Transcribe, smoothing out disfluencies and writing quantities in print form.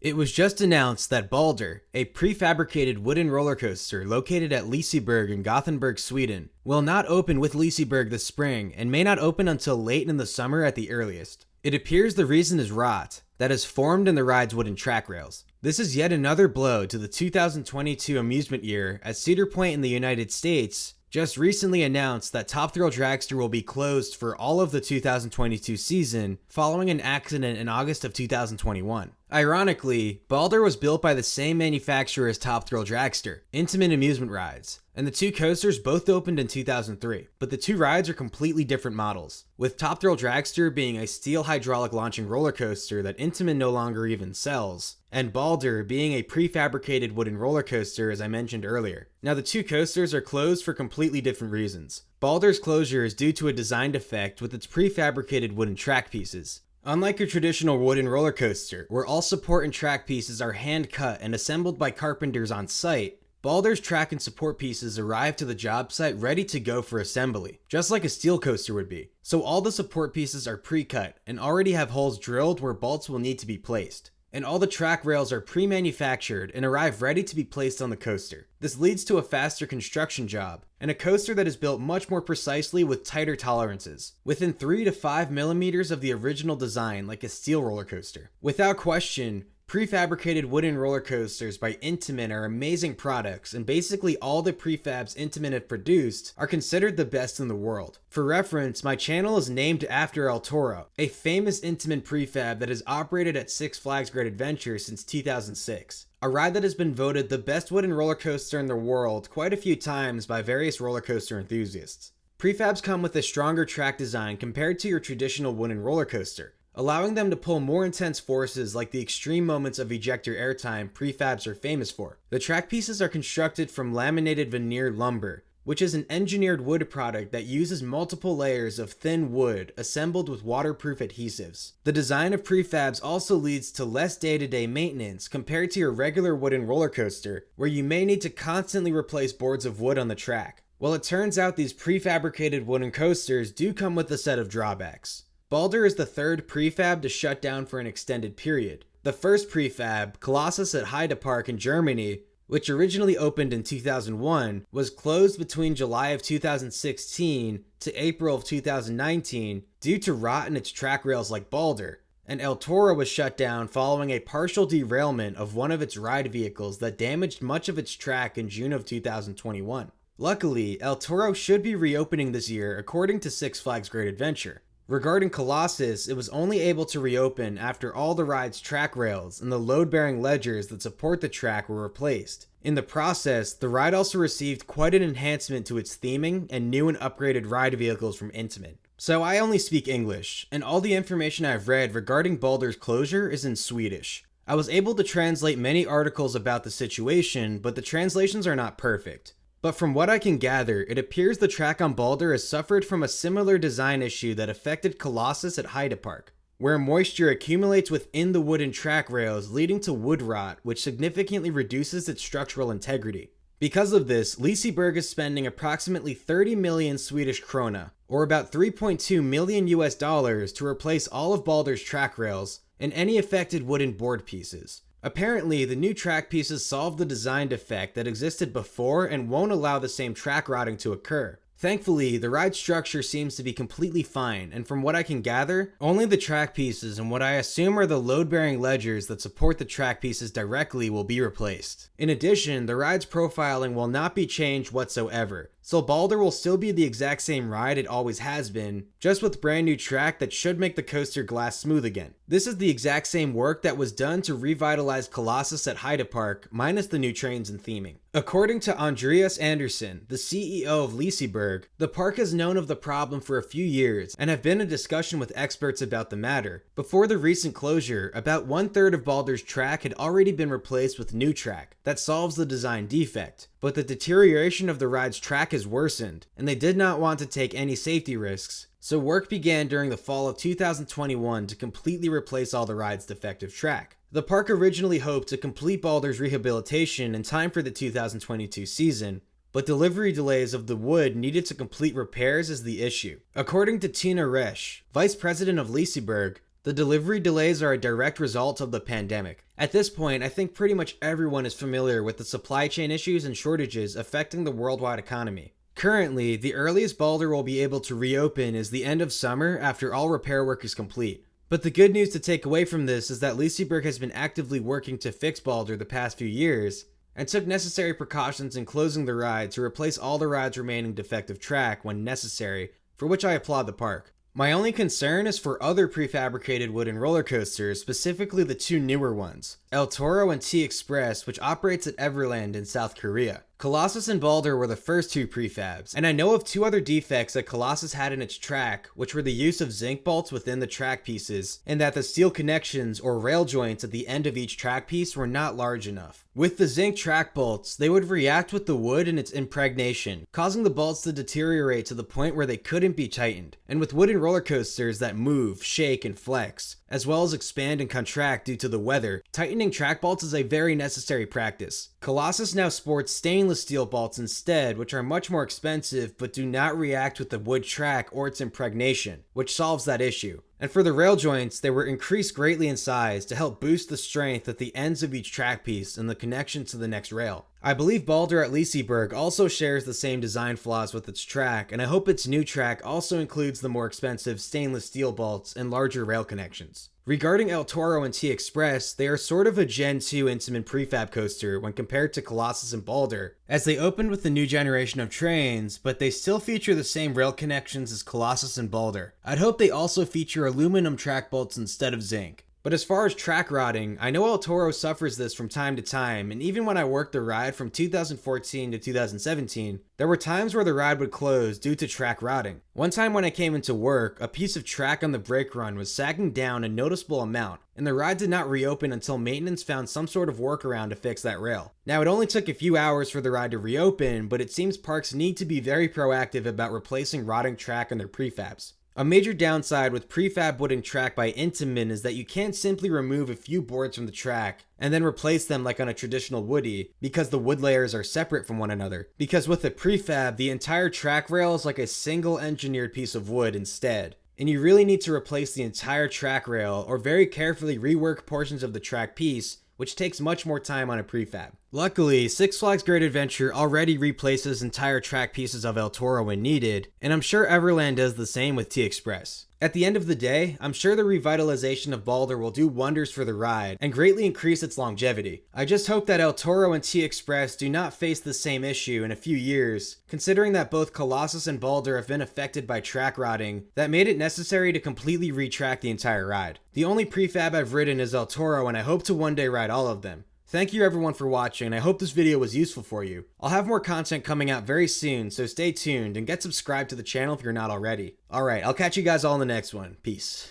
It was just announced that Balder, a prefabricated wooden roller coaster located at Liseberg in Gothenburg, Sweden, will not open with Liseberg this spring and may not open until late in the summer at the earliest. It appears the reason is rot that has formed in the ride's wooden track rails. This is yet another blow to the 2022 amusement year, as Cedar Point in the United States just recently announced that Top Thrill Dragster will be closed for all of the 2022 season following an accident in August of 2021. Ironically, Balder was built by the same manufacturer as Top Thrill Dragster, Intamin Amusement Rides, and the two coasters both opened in 2003, but the two rides are completely different models, with Top Thrill Dragster being a steel hydraulic launching roller coaster that Intamin no longer even sells, and Balder being a prefabricated wooden roller coaster as I mentioned earlier. Now the two coasters are closed for completely different reasons. Balder's closure is due to a design defect with its prefabricated wooden track pieces. Unlike a traditional wooden roller coaster, where all support and track pieces are hand cut and assembled by carpenters on site, Balder's track and support pieces arrive to the job site ready to go for assembly, just like a steel coaster would be. So all the support pieces are pre-cut and already have holes drilled where bolts will need to be placed. And all the track rails are pre-manufactured and arrive ready to be placed on the coaster. This leads to a faster construction job, and a coaster that is built much more precisely with tighter tolerances, within 3 to 5 millimeters of the original design like a steel roller coaster. Without question, prefabricated wooden roller coasters by Intamin are amazing products, and basically all the prefabs Intamin have produced are considered the best in the world. For reference, my channel is named after El Toro, a famous Intamin prefab that has operated at Six Flags Great Adventure since 2006. A ride that has been voted the best wooden roller coaster in the world quite a few times by various roller coaster enthusiasts. Prefabs come with a stronger track design compared to your traditional wooden roller coaster, allowing them to pull more intense forces like the extreme moments of ejector airtime prefabs are famous for. The track pieces are constructed from laminated veneer lumber, which is an engineered wood product that uses multiple layers of thin wood assembled with waterproof adhesives. The design of prefabs also leads to less day-to-day maintenance compared to your regular wooden roller coaster, where you may need to constantly replace boards of wood on the track. Well, it turns out these prefabricated wooden coasters do come with a set of drawbacks. Balder is the third prefab to shut down for an extended period. The first prefab, Colossus at Heide Park in Germany, which originally opened in 2001, was closed between July of 2016 to April of 2019 due to rot in its track rails like Balder, and El Toro was shut down following a partial derailment of one of its ride vehicles that damaged much of its track in June of 2021. Luckily, El Toro should be reopening this year according to Six Flags Great Adventure. Regarding Colossus, it was only able to reopen after all the ride's track rails and the load-bearing ledgers that support the track were replaced. In the process, the ride also received quite an enhancement to its theming and new and upgraded ride vehicles from Intamin. So I only speak English, and all the information I've read regarding Balder's closure is in Swedish. I was able to translate many articles about the situation, but the translations are not perfect. But from what I can gather, it appears the track on Balder has suffered from a similar design issue that affected Colossus at Heide Park, where moisture accumulates within the wooden track rails, leading to wood rot, which significantly reduces its structural integrity. Because of this, Liseberg is spending approximately 30 million Swedish krona, or about 3.2 million US dollars, to replace all of Balder's track rails and any affected wooden board pieces. Apparently, the new track pieces solve the design defect that existed before and won't allow the same track rotting to occur. Thankfully, the ride structure seems to be completely fine, and from what I can gather, only the track pieces and what I assume are the load-bearing ledgers that support the track pieces directly will be replaced. In addition, the ride's profiling will not be changed whatsoever, so Balder will still be the exact same ride it always has been, just with brand new track that should make the coaster glass smooth again. This is the exact same work that was done to revitalize Colossus at Heide Park, minus the new trains and theming. According to Andreas Andersson, the CEO of Liseberg, the park has known of the problem for a few years and have been in discussion with experts about the matter. Before the recent closure, about 1/3 of Balder's track had already been replaced with new track that solves the design defect. But the deterioration of the ride's track has worsened, and they did not want to take any safety risks, so work began during the fall of 2021 to completely replace all the ride's defective track. The park originally hoped to complete Balder's rehabilitation in time for the 2022 season, but delivery delays of the wood needed to complete repairs is the issue. According to Tina Resch, vice president of Liseberg, The delivery delays are a direct result of the pandemic. At this point, I think pretty much everyone is familiar with the supply chain issues and shortages affecting the worldwide economy. Currently, the earliest Balder will be able to reopen is the end of summer after all repair work is complete. But the good news to take away from this is that Liseberg has been actively working to fix Balder the past few years, and took necessary precautions in closing the ride to replace all the ride's remaining defective track when necessary, for which I applaud the park. My only concern is for other prefabricated wooden roller coasters, specifically the two newer ones, El Toro and T-Express, which operates at Everland in South Korea. Colossus and Balder were the first two prefabs, and I know of two other defects that Colossus had in its track, which were the use of zinc bolts within the track pieces, and that the steel connections or rail joints at the end of each track piece were not large enough. With the zinc track bolts, they would react with the wood and its impregnation, causing the bolts to deteriorate to the point where they couldn't be tightened. And with wooden roller coasters that move, shake, and flex, as well as expand and contract due to the weather, tightening track bolts is a very necessary practice. Colossus now sports stainless steel bolts instead, which are much more expensive but do not react with the wood track or its impregnation, which solves that issue. And for the rail joints, they were increased greatly in size to help boost the strength at the ends of each track piece and the connection to the next rail. I believe Balder at Liseberg also shares the same design flaws with its track, and I hope its new track also includes the more expensive stainless steel bolts and larger rail connections. Regarding El Toro and T-Express, they are sort of a Gen 2 Intamin prefab coaster when compared to Colossus and Balder, as they opened with the new generation of trains, but they still feature the same rail connections as Colossus and Balder. I'd hope they also feature aluminum track bolts instead of zinc. But as far as track rotting, I know El Toro suffers this from time to time, and even when I worked the ride from 2014 to 2017, there were times where the ride would close due to track rotting. One time when I came into work, a piece of track on the brake run was sagging down a noticeable amount, and the ride did not reopen until maintenance found some sort of workaround to fix that rail. Now, it only took a few hours for the ride to reopen, but it seems parks need to be very proactive about replacing rotting track on their prefabs. A major downside with prefab wooden track by Intamin is that you can't simply remove a few boards from the track and then replace them like on a traditional woody, because the wood layers are separate from one another. Because with a prefab, the entire track rail is like a single engineered piece of wood instead, and you really need to replace the entire track rail or very carefully rework portions of the track piece, which takes much more time on a prefab. Luckily, Six Flags Great Adventure already replaces entire track pieces of El Toro when needed, and I'm sure Everland does the same with T-Express. At the end of the day, I'm sure the revitalization of Balder will do wonders for the ride and greatly increase its longevity. I just hope that El Toro and T-Express do not face the same issue in a few years, considering that both Colossus and Balder have been affected by track rotting that made it necessary to completely retrack the entire ride. The only prefab I've ridden is El Toro, and I hope to one day ride all of them. Thank you everyone for watching, and I hope this video was useful for you. I'll have more content coming out very soon, so stay tuned and get subscribed to the channel if you're not already. Alright, I'll catch you guys all in the next one. Peace.